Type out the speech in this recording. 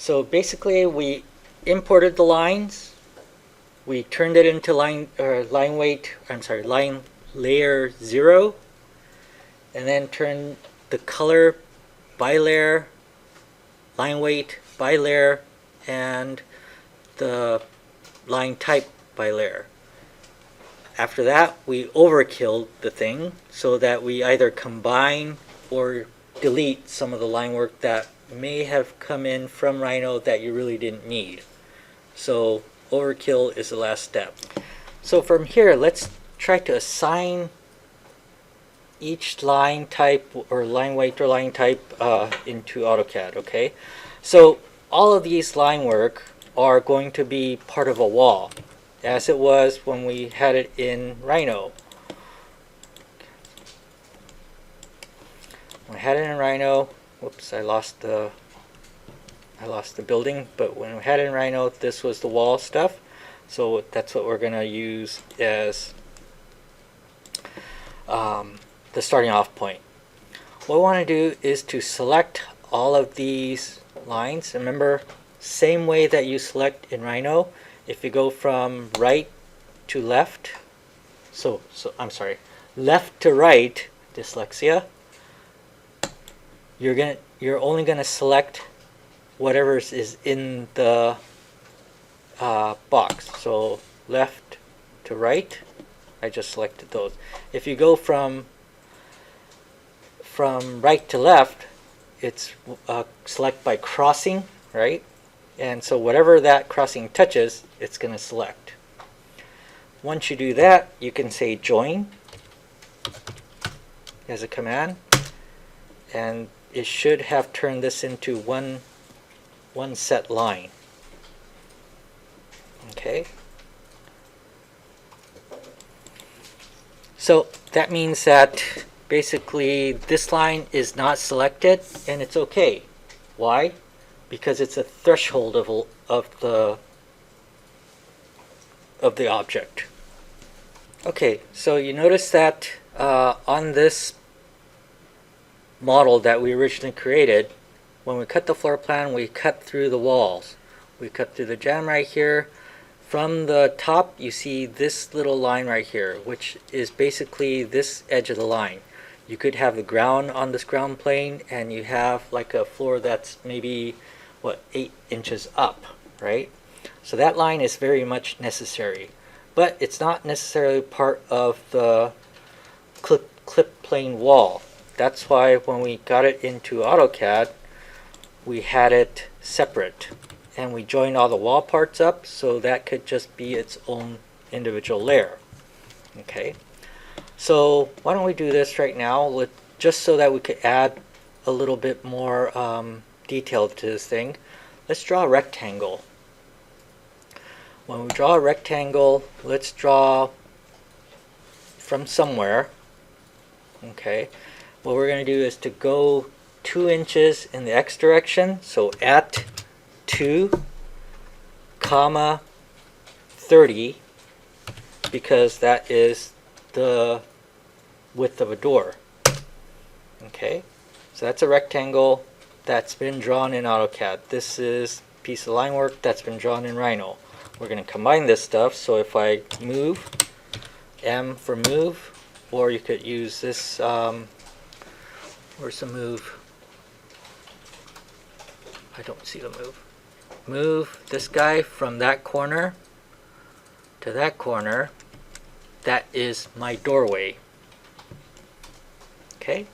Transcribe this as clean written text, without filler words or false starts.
So basically we imported the lines, we turned it into line layer 0, and then turned the color by layer, line weight by layer, and the line type by layer. After that, we overkilled the thing so that we either combine or delete some of the line work that may have come in from Rhino that you really didn't need. So overkill is the last step. So from here, let's try to assign each line type or line weight or line type into AutoCAD. Okay, so all of these line work are going to be part of a wall, as it was when we had it in Rhino. When I had it in Rhino, whoops, I lost the building, but when we had it in Rhino, this was the wall stuff. So that's what we're going to use as the starting off point. What we want to do is to select all of these lines. Remember, same way that you select in Rhino, if you go from right to left, I'm sorry, left to right, dyslexia, you're only going to select whatever is in the box. So left to right, I just selected those. If you go from right to left, it's select by crossing, right? And so whatever that crossing touches, it's going to select. Once you do that, you can say join as a command, and it should have turned this into one set line. Okay. So that means that basically this line is not selected, and it's okay. Why? Because it's a threshold of the object. Okay, so you notice that on this model that we originally created, when we cut the floor plan, we cut through the walls. We cut through the jamb right here. From the top, you see this little line right here, which is basically this edge of the line. You could have the ground on this ground plane, and you have like a floor that's maybe 8 inches up, right? So that line is very much necessary, but it's not necessarily part of the clip plane wall. That's why when we got it into AutoCAD, we had it separate, and we joined all the wall parts up so that could just be its own individual layer. Okay, so why don't we do this right now, just so that we could add a little bit more detail to this thing. Let's draw a rectangle. When we draw a rectangle, let's draw from somewhere. Okay, what we're going to do is to go 2 inches in the x direction, so at 2, comma 30, because that is the width of a door. Okay, so that's a rectangle that's been drawn in AutoCAD. This is a piece of line work that's been drawn in Rhino. We're going to combine this stuff, so if I move, M for move, or you could use this, where's the move? I don't see the move. Move this guy from that corner to that corner. That is my doorway. Okay,